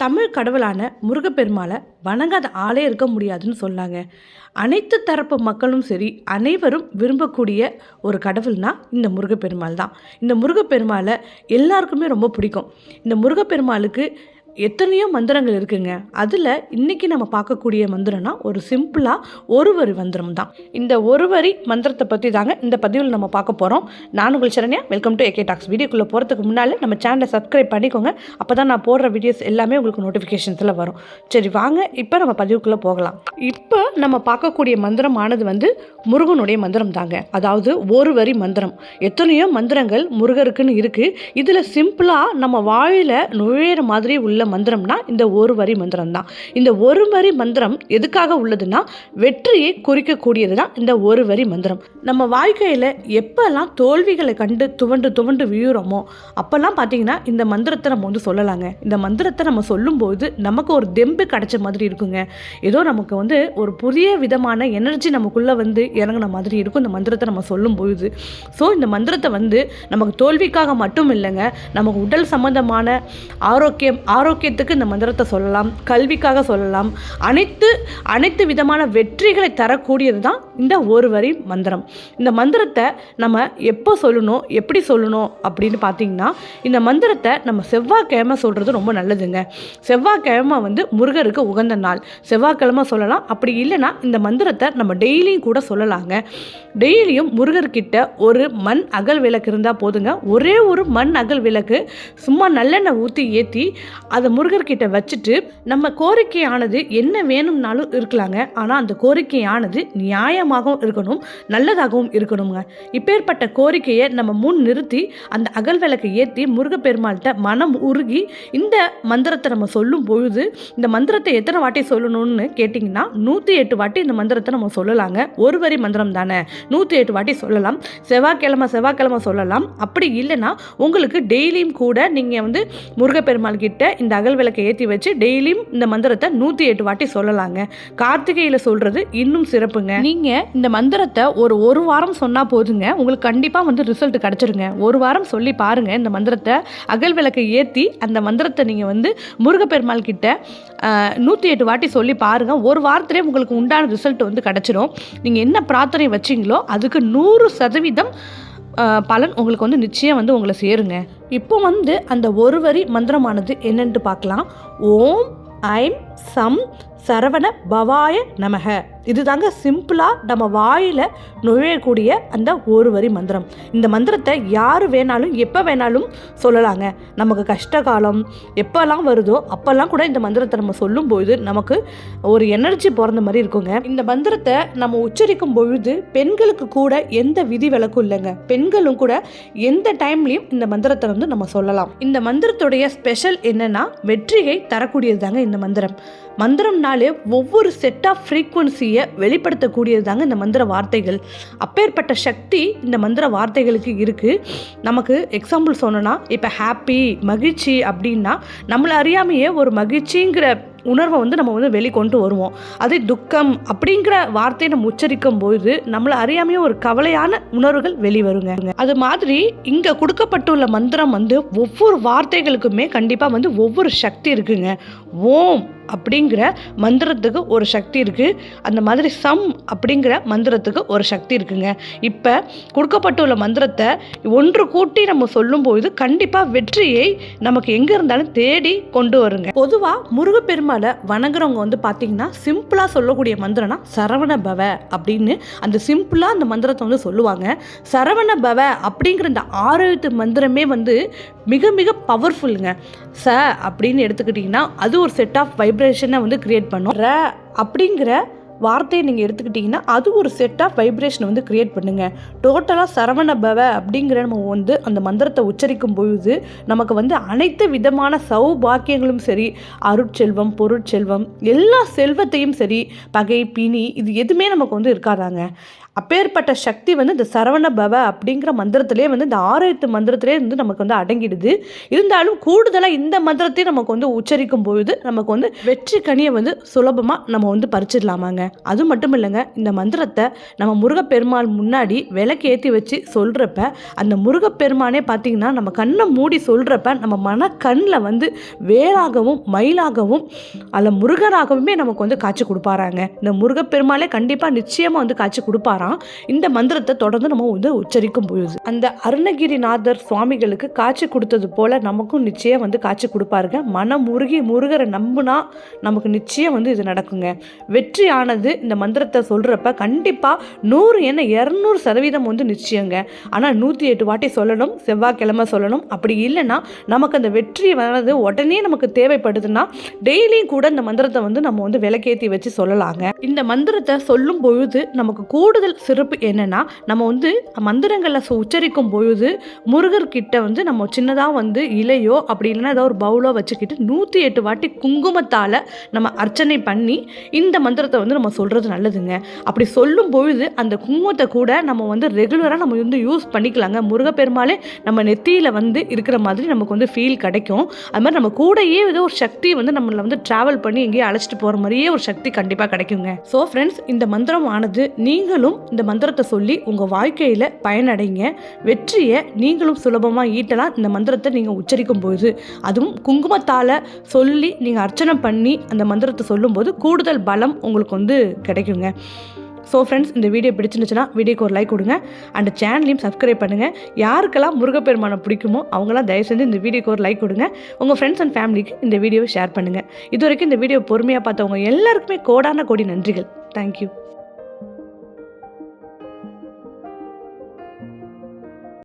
தமிழ் கடவுளான முருகப்பெருமாளை வணங்காத ஆளே இருக்க முடியாதுன்னு சொன்னாங்க. அனைத்து தரப்பு மக்களும் சரி, அனைவரும் விரும்பக்கூடிய ஒரு கடவுள்னா இந்த முருகப்பெருமாள் தான். இந்த முருகப்பெருமாளை எல்லாருக்குமே ரொம்ப பிடிக்கும். இந்த முருகப்பெருமாளுக்கு எத்தனையோ மந்திரங்கள் இருக்குங்க. அதில் இன்றைக்கி நம்ம பார்க்கக்கூடிய மந்திரம்னா ஒரு சிம்பிளாக ஒரு வரி மந்திரம் தான். இந்த ஒரு வரி மந்திரத்தை பற்றி தாங்க இந்த பதிவில் நம்ம பார்க்க போகிறோம். நான் உங்கள் Saranya. Welcome to AK talks. வீடியோக்குள்ளே போகிறதுக்கு முன்னால் நம்ம சேனலை சப்ஸ்கிரைப் பண்ணிக்கோங்க. அப்போ தான் நான் போடுற வீடியோஸ் எல்லாமே உங்களுக்கு நோட்டிஃபிகேஷன்ஸில் வரும். சரி வாங்க, இப்போ நம்ம பதிவுக்குள்ளே போகலாம். இப்போ நம்ம பார்க்கக்கூடிய மந்திரமானது முருகனுடைய மந்திரம் தாங்க. அதாவது ஒரு வரி மந்திரம். எத்தனையோ மந்திரங்கள் முருகருக்குன்னு இருக்குது. இதில் சிம்பிளாக நம்ம வாயில் நுழையிற மாதிரி உள்ள மந்திரம்னா இந்த ஒரு வரி மந்திரம் தான். இந்த ஒரு வரி மந்திரம் எதுக்காக உள்ளதுன்னா வெற்றியை குறிக்கக்கூடியது தான் இந்த ஒரு வரி மந்திரம். நம்ம வாழ்க்கையில் எப்பெல்லாம் தோல்விகளை கண்டு துவண்டு விழுறோமோ அப்பெல்லாம் பார்த்தீங்கன்னா இந்த மந்திரத்தை நம்ம சொல்லலாங்க. இந்த மந்திரத்தை நம்ம சொல்லும்போது நமக்கு ஒரு தெம்பு கிடைச்ச மாதிரி இருக்குங்க. ஏதோ நமக்கு ஒரு புதிய விதமான எனர்ஜி நமக்குள்ளே இறங்கின மாதிரி இருக்கும் இந்த மந்திரத்தை நம்ம சொல்லும்போது. ஸோ இந்த மந்திரத்தை நமக்கு தோல்விக்காக மட்டும் இல்லைங்க, நமக்கு உடல் சம்பந்தமான ஆரோக்கியத்துக்கு இந்த மந்திரத்தை சொல்லலாம், கல்விக்காக சொல்லலாம். அனைத்து விதமான வெற்றிகளை தரக்கூடியது தான் இந்த ஒரு வரி மந்திரம். இந்த மந்திரத்தை நம்ம எப்போ சொல்லணும், எப்படி சொல்லணும் அப்படின்னு பார்த்தீங்கன்னா, இந்த மந்திரத்தை நம்ம செவ்வாய்க்கிழமை சொல்கிறது ரொம்ப நல்லதுங்க. செவ்வாய்க்கிழமை முருகருக்கு உகந்த நாள். செவ்வாய்க்கிழமை சொல்லலாம். அப்படி இல்லைன்னா இந்த மந்திரத்தை நம்ம டெய்லியும் கூட சொல்லலாங்க. டெய்லியும் முருகர்கிட்ட ஒரு மண் அகல் விளக்கு இருந்தால் போதுங்க. ஒரே ஒரு மண் அகல் விளக்கு சும்மா நல்லெண்ணெய் ஊற்றி ஏற்றி அதை முருகர்கிட்ட வச்சுட்டு நம்ம கோரிக்கையானது என்ன வேணும்னாலும் இருக்கலாங்க. ஆனால் அந்த கோரிக்கையானது நியாயமாகவும் இருக்கணும், நல்லதாகவும் இருக்கணுங்க. இப்பேற்பட்ட கோரிக்கையை நம்ம முன் நிறுத்தி அந்த அகல் விளக்கை ஏற்றி முருகப்பெருமாள்கிட்ட மனம் உருகி இந்த மந்திரத்தை நம்ம சொல்லும் பொழுது, இந்த மந்திரத்தை எத்தனை வாட்டி சொல்லணும்னு கேட்டிங்கன்னா 108 வாட்டி இந்த மந்திரத்தை நம்ம சொல்லலாங்க. ஒரு வரி மந்திரம் தானே, 108 வாட்டி சொல்லலாம். செவ்வாய்க்கிழமை சொல்லலாம். அப்படி இல்லைன்னா உங்களுக்கு டெய்லியும் கூட நீங்கள் முருகப்பெருமாள் கிட்ட இந்த அகல் விளக்கை ஏற்றி வச்சு டெய்லியும் இந்த மந்திரத்தை 108 வாட்டி சொல்லலாங்க. கார்த்திகையில் சொல்கிறது இன்னும் சிறப்புங்க. நீங்கள் இந்த மந்திரத்தை ஒரு வாரம் சொன்னால் போதுங்க, உங்களுக்கு கண்டிப்பாக ரிசல்ட் கிடச்சிருங்க. ஒரு வாரம் சொல்லி பாருங்கள். இந்த மந்திரத்தை அகல் விளக்கை ஏற்றி அந்த மந்திரத்தை நீங்கள் முருகப்பெருமாள் கிட்ட 108 வாட்டி சொல்லி பாருங்கள். ஒரு வாரத்திலே உங்களுக்கு உண்டான ரிசல்ட் கிடச்சிரும். நீங்கள் என்ன பிரார்த்தனை வச்சிங்களோ அதுக்கு 100% பலன் உங்களுக்கு நிச்சயம் உங்களை சேருங்க. இப்போ அந்த ஒரு வரி மந்திரமானது என்னென்று பார்க்கலாம். ஓம் ஐம் சம் சரவண பவாய நமக. இதுதாங்க சிம்பிளாக நம்ம வாயில் நுழையக்கூடிய அந்த ஒரு வரி மந்திரம். இந்த மந்திரத்தை யார் வேணாலும் எப்போ வேணாலும் சொல்லலாங்க. நமக்கு கஷ்ட காலம் எப்போல்லாம் வருதோ அப்போல்லாம் கூட இந்த மந்திரத்தை நம்ம சொல்லும்போது நமக்கு ஒரு எனர்ஜி பிறந்த மாதிரி இருக்குங்க. இந்த மந்திரத்தை நம்ம உச்சரிக்கும் பொழுது பெண்களுக்கு கூட எந்த விதி விலக்கும் இல்லைங்க. பெண்களும் கூட எந்த டைம்லையும் இந்த மந்திரத்தை நம்ம சொல்லலாம். இந்த மந்திரத்துடைய ஸ்பெஷல் என்னன்னா வெற்றியை தரக்கூடியது தாங்க இந்த மந்திரம். மந்திரம்னாலே ஒவ்வொரு செட் ஆஃப் ஃப்ரீக்வன்சியை வெளிப்படுத்தக்கூடியது தாங்க இந்த மந்திர வார்த்தைகள். அப்பேற்பட்ட சக்தி இந்த மந்திர வார்த்தைகளுக்கு இருக்குது. நமக்கு எக்ஸாம்பிள் சொன்னோன்னா, இப்போ ஹாப்பி மகிழ்ச்சி அப்படின்னா நம்மளை அறியாமையே ஒரு மகிழ்ச்சிங்கிற உணர்வை நம்ம வெளிக்கொண்டு வருவோம். அதே துக்கம் அப்படிங்கிற வார்த்தையை நம்ம உச்சரிக்கும் போது நம்மளை அறியாமையே ஒரு கவலையான உணர்வுகள் வெளிவருங்க. அது மாதிரி இங்கே கொடுக்கப்பட்டுள்ள மந்திரம் ஒவ்வொரு வார்த்தைகளுக்குமே கண்டிப்பாக ஒவ்வொரு சக்தி இருக்குங்க. ஓம் அப்படிங்கிற மந்திரத்துக்கு ஒரு சக்தி இருக்குது. அந்த மாதிரி சம் அப்படிங்கிற மந்திரத்துக்கு ஒரு சக்தி இருக்குங்க. இப்போ கொடுக்கப்பட்டுள்ள மந்திரத்தை ஒன்று கூட்டி நம்ம சொல்லும்போது கண்டிப்பாக வெற்றியை நமக்கு எங்கே இருந்தாலும் தேடி கொண்டு வருங்க. பொதுவாக முருகப்பெருமாளை வணங்குறவங்க பார்த்தீங்கன்னா சிம்பிளாக சொல்லக்கூடிய மந்திரம்னா சரவண பவ அப்படின்னு அந்த சிம்பிளாக அந்த மந்திரத்தை சொல்லுவாங்க. சரவண பவ அப்படிங்கிற இந்த 6 எழுத்து மந்திரமே மிக மிக பவர்ஃபுல்லுங்க. ச அப்படின்னு எடுத்துக்கிட்டிங்கன்னா அது ஒரு செட் ஆஃப் வைப்ரேஷனை கிரியேட் பண்ணும். ர அப்படிங்கிற வார்த்தையை நீங்கள் எடுத்துக்கிட்டிங்கன்னா அது ஒரு செட் ஆஃப் வைப்ரேஷனை கிரியேட் பண்ணுங்க. டோட்டலாக சரவண பவ அப்படிங்கிற நம்ம அந்த மந்திரத்தை உச்சரிக்கும் பொழுது நமக்கு அனைத்து விதமான சௌபாக்கியங்களும் சரி, அருட்செல்வம் பொருட்செல்வம் எல்லா செல்வத்தையும் சரி, பகை பிணி இது எதுவுமே நமக்கு இருக்காதாங்க. அப்பேற்பட்ட சக்தி வந்து இந்த சரவண பவ அப்படிங்கிற மந்திரத்திலே வந்து இந்த 6 மந்திரத்திலே வந்து நமக்கு வந்து அடங்கிடுது. இருந்தாலும் கூடுதலாக இந்த மந்திரத்தையும் நமக்கு வந்து உச்சரிக்கும் பொழுது நமக்கு வந்து வெற்றி கனியை வந்து சுலபமாக நம்ம வந்து பறிச்சிடலாமாங்க. அது மட்டும் இல்லைங்க, இந்த மந்திரத்தை நம்ம முருகப்பெருமாள் முன்னாடி விளக்கு ஏற்றி வச்சு சொல்கிறப்ப அந்த முருகப்பெருமானே பார்த்திங்கன்னா நம்ம கண்ணை மூடி சொல்கிறப்ப நம்ம மனக்கண்ணில் வந்து வேலாகவும் மயிலாகவும் அல்ல முருகராகவுமே நமக்கு வந்து காட்சி கொடுப்பாராங்க. இந்த முருகப்பெருமாளே கண்டிப்பாக நிச்சயமாக வந்து காட்சி கொடுப்பாராம் இந்த மந்திரத்தை தொடர்ந்து நம்ம வந்து உச்சரிக்கும் பொழுது. அந்த அருணகிரிநாதர் சுவாமிகளுக்கு காட்சி கொடுத்தது போல நமக்கும் நிச்சயம் வந்து காட்சி கொடுப்பாருங்க. மனம் உருகி முருகரை நம்புனா நமக்கு நிச்சயம் வந்து இது நடக்குங்க. வெற்றி ஆனது இந்த மந்திரத்தை சொல்கிறப்ப கண்டிப்பாக 100 என்ன 200% வந்து நிச்சயங்க. ஆனால் 108 வாட்டி சொல்லணும், செவ்வாய்க்கிழமை சொல்லணும். அப்படி இல்லைன்னா நமக்கு அந்த வெற்றி வர்றது உடனே நமக்கு தேவைப்படுதுன்னா டெய்லியும் கூட இந்த மந்திரத்தை வந்து நம்ம வந்து விளக்கேற்றி வச்சு சொல்லலாங்க. இந்த மந்திரத்தை சொல்லும் பொழுது நமக்கு கூடுதல் சிறப்பு என்னன்னா, நம்ம வந்து மந்திரங்களை உச்சரிக்கும் பொழுது முருகர்கிட்ட வந்து நம்ம சின்னதாக வந்து இலையோ அப்படி இல்லைன்னா ஏதோ ஒரு பவுலோ வச்சுக்கிட்டு 108 வாட்டி குங்குமத்தால் நம்ம அர்ச்சனை பண்ணி இந்த மந்திரத்தை வந்து நம்ம சொல்கிறது நல்லதுங்க. அப்படி சொல்லும் பொழுது அந்த குங்குமத்தை கூட நம்ம வந்து ரெகுலராக நம்ம வந்து யூஸ் பண்ணிக்கலாங்க. முருகப்பெருமாளே நம்ம நெத்தியில் வந்து இருக்கிற மாதிரி நமக்கு வந்து ஃபீல் கிடைக்கும். அது மாதிரி நம்ம கூடயே ஏதோ ஒரு சக்தி வந்து நம்மளை வந்து ட்ராவல் பண்ணி எங்கேயும் அழைச்சிட்டு போகிற மாதிரியே ஒரு சக்தி கண்டிப்பாக கிடைக்குங்க. ஸோ ஃப்ரெண்ட்ஸ், இந்த மந்திரம் ஆனது நீங்களும் இந்த மந்திரத்தை சொல்லி உங்கள் வாழ்க்கையில் பயனடைங்க. வெற்றியை நீங்களும் சுலபமாக ஈட்டலாம் இந்த மந்திரத்தை நீங்கள் உச்சரிக்கும் போது. அதுவும் குங்குமத்தால் சொல்லி நீங்கள் அர்ச்சனை பண்ணி அந்த மந்திரத்தை சொல்லும்போது கூடுதல் பலம் உங்களுக்கு வந்து கிடைக்குங்க. ஸோ ஃப்ரெண்ட்ஸ், இந்த வீடியோ பிடிச்சிருந்துச்சுன்னா வீடியோக்கு ஒரு லைக் கொடுங்க. அண்ட் சேனலையும் சப்ஸ்கிரைப் பண்ணுங்கள். யாருக்கெல்லாம் முருகப்பெருமானை பிடிக்குமோ அவங்களாம் தயவு செஞ்சு இந்த வீடியோக்கு ஒரு லைக் கொடுங்க. உங்கள் ஃப்ரெண்ட்ஸ் அண்ட் ஃபேமிலிக்கு இந்த வீடியோவை ஷேர் பண்ணுங்கள். இது வரைக்கும் இந்த வீடியோ பொறுமையாக பார்த்தவங்க எல்லாருக்குமே கோடான கோடி நன்றிகள். தேங்க்யூ.